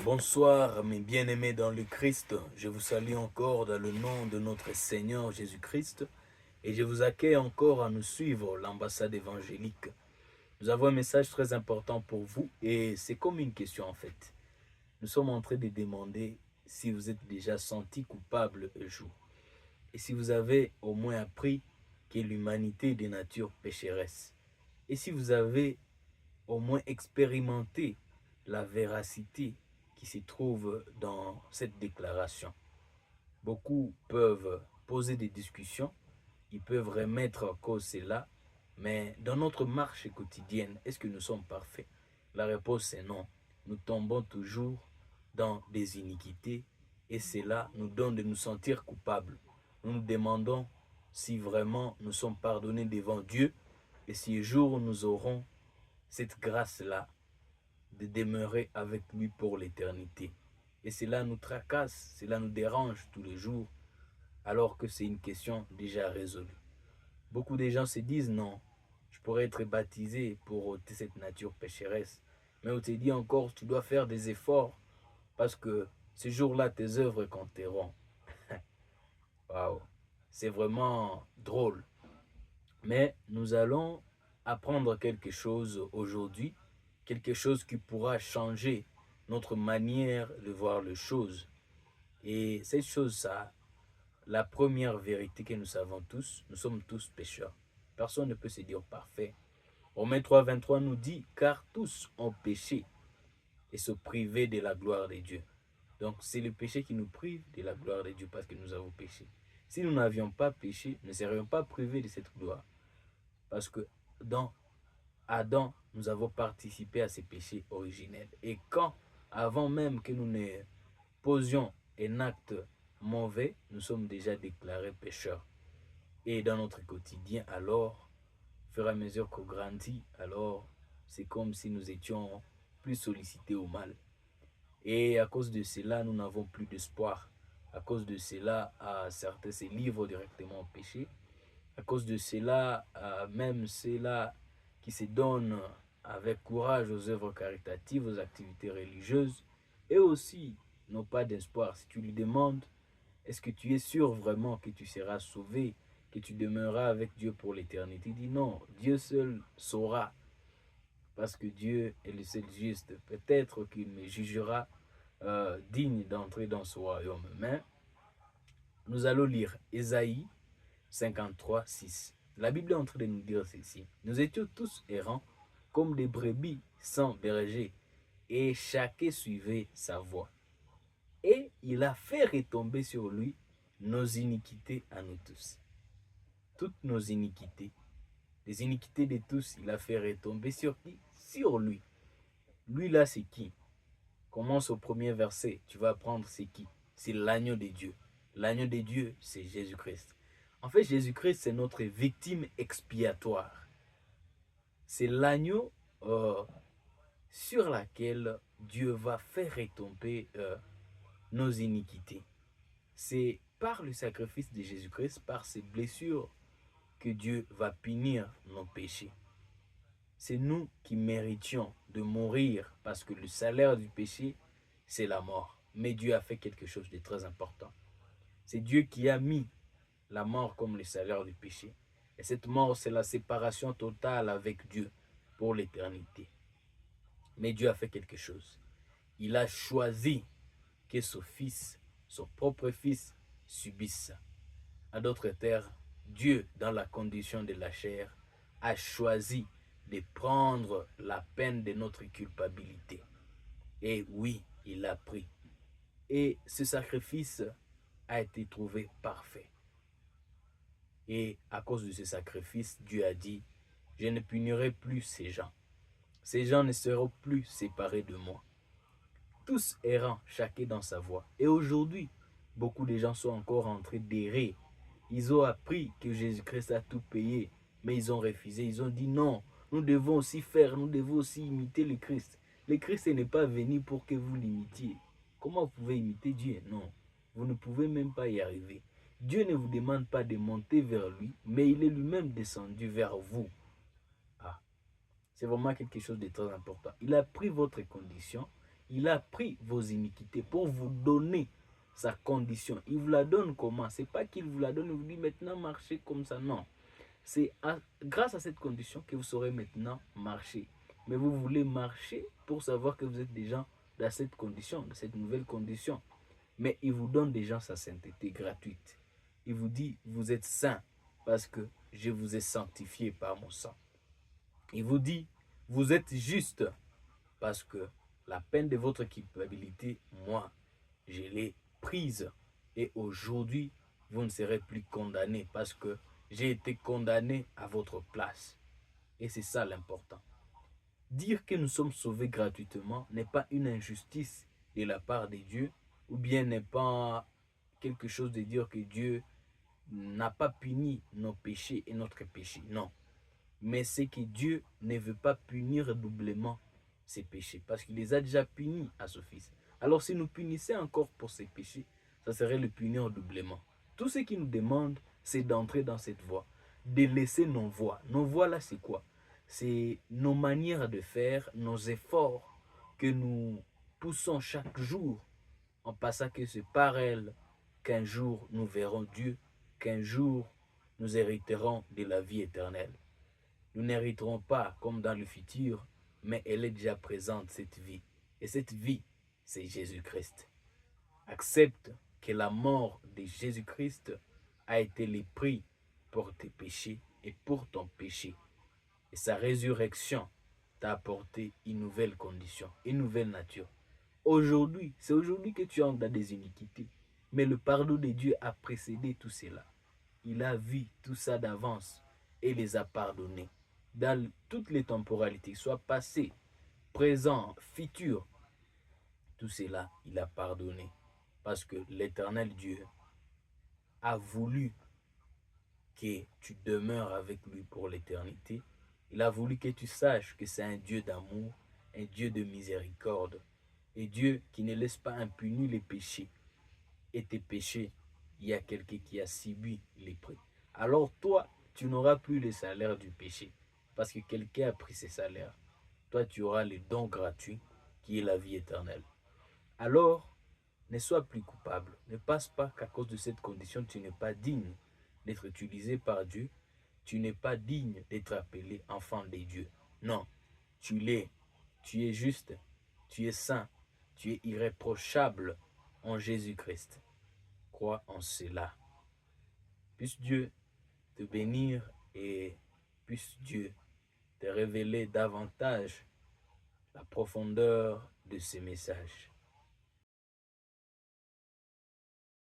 Bonsoir mes bien-aimés dans le Christ, je vous salue encore dans le nom de notre Seigneur Jésus-Christ et je vous accueille encore à nous suivre l'ambassade évangélique. Nous avons un message très important pour vous et c'est comme une question en fait. Nous sommes en train de demander si vous êtes déjà senti coupable un jour et si vous avez au moins appris que l'humanité est de nature pécheresse et si vous avez au moins expérimenter la véracité qui se trouve dans cette déclaration. Beaucoup peuvent poser des discussions, ils peuvent remettre en cause cela, mais dans notre marche quotidienne, est-ce que nous sommes parfaits? La réponse est non. Nous tombons toujours dans des iniquités et cela nous donne de nous sentir coupables. Nous nous demandons si vraiment nous sommes pardonnés devant Dieu et si un jour nous aurons cette grâce-là de demeurer avec lui pour l'éternité. Et cela nous tracasse, cela nous dérange tous les jours, alors que c'est une question déjà résolue. Beaucoup de gens se disent non, je pourrais être baptisé pour ôter cette nature pécheresse. Mais on te dit encore, tu dois faire des efforts parce que ce jour-là, tes œuvres compteront. Waouh, c'est vraiment drôle. Mais nous allons apprendre quelque chose aujourd'hui, quelque chose qui pourra changer notre manière de voir les choses. Et cette chose-là, la première vérité que nous savons tous, nous sommes tous pécheurs. Personne ne peut se dire parfait. Romains 3,23 nous dit, car tous ont péché et se privé de la gloire de Dieu. Donc c'est le péché qui nous prive de la gloire de Dieu parce que nous avons péché. Si nous n'avions pas péché, nous ne serions pas privés de cette gloire. Parce que dans Adam, nous avons participé à ces péchés originels. Et quand, avant même que nous ne posions un acte mauvais, nous sommes déjà déclarés pécheurs. Et dans notre quotidien, alors, au fur et à mesure qu'on grandit, alors c'est comme si nous étions plus sollicités au mal. Et à cause de cela, nous n'avons plus d'espoir. À cause de cela, certains se livrent directement au péché. À cause de cela, même ceux-là qui se donnent avec courage aux œuvres caritatives, aux activités religieuses, et aussi n'ont pas d'espoir. Si tu lui demandes, est-ce que tu es sûr vraiment que tu seras sauvé, que tu demeureras avec Dieu pour l'éternité? Il dit non, Dieu seul saura, parce que Dieu est le seul juste. Peut-être qu'il me jugera digne d'entrer dans ce royaume. Mais nous allons lire Ésaïe 53, 6. La Bible est en train de nous dire ceci. Nous étions tous errants comme des brebis sans berger, et chacun suivait sa voie. Et il a fait retomber sur lui nos iniquités à nous tous. Toutes nos iniquités, les iniquités de tous, il a fait retomber sur qui? Sur lui. Lui là, c'est qui? Commence au premier verset, tu vas apprendre c'est qui? C'est l'agneau de Dieu. L'agneau de Dieu, c'est Jésus-Christ. En fait, Jésus-Christ, c'est notre victime expiatoire. C'est l'agneau sur laquelle Dieu va faire retomber nos iniquités. C'est par le sacrifice de Jésus-Christ, par ses blessures, que Dieu va punir nos péchés. C'est nous qui méritions de mourir parce que le salaire du péché, c'est la mort. Mais Dieu a fait quelque chose de très important. C'est Dieu qui a mis la mort comme le salaire du péché. Et cette mort, c'est la séparation totale avec Dieu pour l'éternité. Mais Dieu a fait quelque chose. Il a choisi que son fils, son propre fils, subisse ça. À d'autres termes, Dieu, dans la condition de la chair, a choisi de prendre la peine de notre culpabilité. Et oui, il l'a pris. Et ce sacrifice a été trouvé parfait. Et à cause de ce sacrifice, Dieu a dit, je ne punirai plus ces gens. Ces gens ne seront plus séparés de moi. Tous errant, chacun dans sa voie. Et aujourd'hui, beaucoup de gens sont encore en train d'errer. Ils ont appris que Jésus-Christ a tout payé, mais ils ont refusé. Ils ont dit non, nous devons aussi faire, nous devons aussi imiter le Christ. Le Christ n'est pas venu pour que vous l'imitiez. Comment vous pouvez imiter Dieu? Non, vous ne pouvez même pas y arriver. Dieu ne vous demande pas de monter vers lui, mais il est lui-même descendu vers vous. Ah, c'est vraiment quelque chose de très important. Il a pris votre condition, Il a pris vos iniquités pour vous donner sa condition. Il vous la donne comment? C'est pas qu'il vous la donne, il vous dit maintenant marchez comme ça. Non. C'est grâce à cette condition que vous saurez maintenant marcher. Mais vous voulez marcher pour savoir que vous êtes déjà dans cette condition, dans cette nouvelle condition. Mais il vous donne déjà sa sainteté gratuite. Il vous dit, vous êtes saint parce que je vous ai sanctifié par mon sang. Il vous dit, vous êtes juste parce que la peine de votre culpabilité, moi, je l'ai prise. Et aujourd'hui, vous ne serez plus condamné parce que j'ai été condamné à votre place. Et c'est ça l'important. Dire que nous sommes sauvés gratuitement n'est pas une injustice de la part de Dieu, ou bien n'est pas quelque chose de dire que Dieu n'a pas puni nos péchés et notre péché. Non. Mais c'est que Dieu ne veut pas punir doublement ses péchés, parce qu'il les a déjà punis à son Fils. Alors si nous punissait encore pour ses péchés, ça serait le punir doublement. Tout ce qu'il nous demande, c'est d'entrer dans cette voie, de laisser nos voies. Nos voies là, c'est quoi? C'est nos manières de faire, nos efforts que nous poussons chaque jour, en pensant que c'est par elles qu'un jour nous verrons Dieu, qu'un jour nous hériterons de la vie éternelle. Nous n'hériterons pas comme dans le futur, mais elle est déjà présente, cette vie. Et cette vie, c'est Jésus-Christ. Accepte que la mort de Jésus-Christ a été le prix pour tes péchés et pour ton péché. Et sa résurrection t'a apporté une nouvelle condition, une nouvelle nature. Aujourd'hui, c'est aujourd'hui que tu entres dans des iniquités. Mais le pardon de Dieu a précédé tout cela. Il a vu tout ça d'avance et les a pardonnés. Dans toutes les temporalités, soit passé, présent, futur, tout cela, il a pardonné. Parce que l'Éternel Dieu a voulu que tu demeures avec lui pour l'éternité. Il a voulu que tu saches que c'est un Dieu d'amour, un Dieu de miséricorde, et Dieu qui ne laisse pas impunis les péchés. Et tes péchés, il y a quelqu'un qui a subi les prix. Alors toi, tu n'auras plus le salaire du péché, parce que quelqu'un a pris ses salaires. Toi, tu auras le don gratuit, qui est la vie éternelle. Alors, ne sois plus coupable. Ne passe pas qu'à cause de cette condition, tu n'es pas digne d'être utilisé par Dieu. Tu n'es pas digne d'être appelé enfant de Dieu. Non, tu l'es. Tu es juste. Tu es saint. Tu es irréprochable en Jésus-Christ. Crois en cela. Puisse Dieu te bénir et puisse Dieu te révéler davantage la profondeur de ces messages.